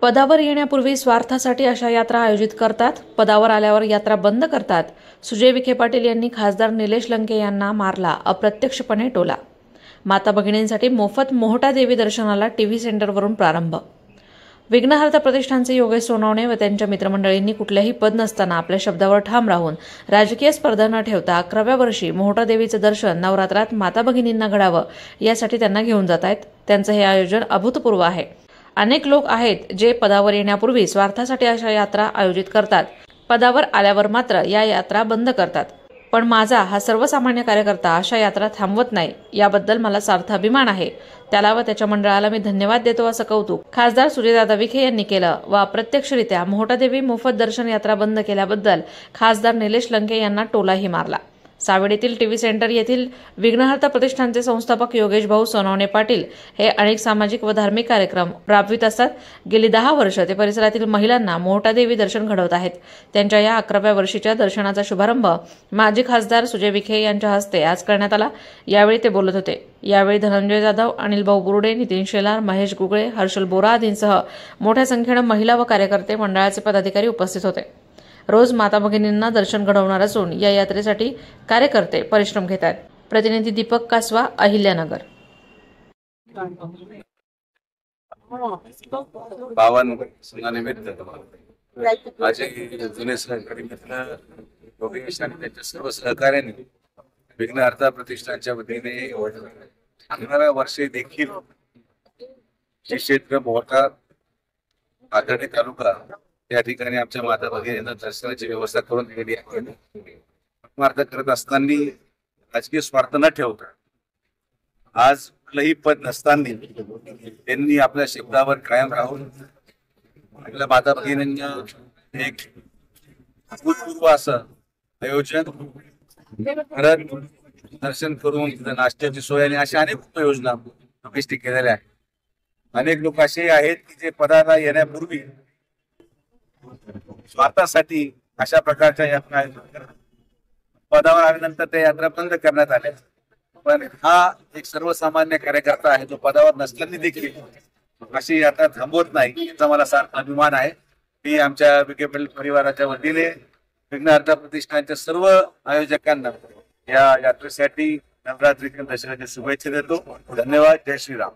पदावर येण्यापूर्वी स्वार्थासाठी अशा यात्रा आयोजित करतात, पदावर आल्यावर यात्रा बंद करतात. सुजय विखे पाटील यांनी खासदार निलेश लंके यांना मारला अप्रत्यक्षपणे टोला. माता भगिनींसाठी मोफत मोहटा देवी दर्शनाला टीव्ही सेंटरवरून प्रारंभ. विघ्नहर्ता प्रतिष्ठानचे योगेश सोनवणे व त्यांच्या मित्रमंडळींनी कुठल्याही पद नसताना आपल्या शब्दावर ठाम राहून राजकीय स्पर्धा न ठेवता 11व्या वर्षी मोहटा देवीचं दर्शन नवरात्रात माता भगिनींना घडावं यासाठी त्यांना घेऊन जात आहेत. त्यांचं हे आयोजन अभूतपूर्व आहे. अनेक लोक आहेत जे पदावर येण्यापूर्वी स्वार्थासाठी अशा यात्रा आयोजित करतात, पदावर आल्यावर मात्र या यात्रा बंद करतात. पण माझा हा सर्वसामान्य कार्यकर्ता अशा यात्रा थांबवत नाही, याबद्दल मला सार्थ अभिमान आहे. त्याला व त्याच्या मंडळाला मी धन्यवाद देतो, असं कौतुक खासदार सुजयदादा विखे यांनी केलं व अप्रत्यक्षरित्या मोहटादेवी मोफत दर्शन यात्रा बंद केल्याबद्दल खासदार निलेश लंके यांना टोलाही मारला. सावेडीतील टीव्ही सेंटर येथील विघ्नहर्ता प्रतिष्ठानचे संस्थापक योगेश भाऊ सोनवणे पाटील हे अनेक सामाजिक व धार्मिक कार्यक्रम राबवित असतात. गेली 10 वर्ष ते परिसरातील महिलांना मोहटादेवी दर्शन घडवत आहेत. त्यांच्या या 11व्या वर्षीच्या दर्शनाचा शुभारंभ माजी खासदार सुजय विखे यांच्या हस्ते आज करण्यात आला. यावेळी ते बोलत होते. यावेळी धनंजय जाधव, अनिल भाऊ बुरुडे, नितीन शेलार, महेश गुगळे, हर्षल बोरा आदींसह मोठ्या संख्येने महिला व कार्यकर्ते, मंडळाचे पदाधिकारी उपस्थित होते. रोज माता भगिनींना दर्शन घडवणार असून या यात्रेसाठी कार्यकर्ते परिश्रम घेत आहेत. प्रतिनिधी दीपक कासवा, अहिल्यानगर. 52 सणानिमित्त माझे जुने सहकारी मित्र योगेश आणि त्यांच्या सर्व सहकार्याने विघ्नहर्ता प्रतिष्ठानच्या वतीने 11व्या वर्षी देखील जे क्षेत्र मोठा आघाडी तालुका या ठिकाणी आमच्या माता भगिनींना दर्शनाची व्यवस्था करून दिलेली आहे. मार्ग करत असताना राजकीय स्वार्थ न ठेवता आज कुठलंही पद नसताना त्यांनी आपल्या शब्दावर कायम राहून आपल्या माता भगिनींना एक अभूतपूर्व असं आयोजन करत दर्शन करून नाश्त्याची सोय आणि अशा अनेक उपयोजना प्रतिष्ठित केलेल्या आहेत. अनेक लोक असे आहेत की जे पदाला येण्यापूर्वी स्वार्थासाठी अशा प्रकारच्या यात्रा पदावर आल्यानंतर त्या यात्रा बंद करण्यात आल्या. पण हा एक सर्वसामान्य कार्यकर्ता आहे जो पदावर नसताना देखील अशी यात्रा थांबवत नाही, याचा मला सार्थ अभिमान आहे. मी आमच्या विखे पाटील परिवाराच्या वतीने विघ्नहर्ता प्रतिष्ठानच्या सर्व आयोजकांना या यात्रेसाठी नवरात्री दसऱ्याच्या शुभेच्छा देतो. धन्यवाद. जय श्रीराम.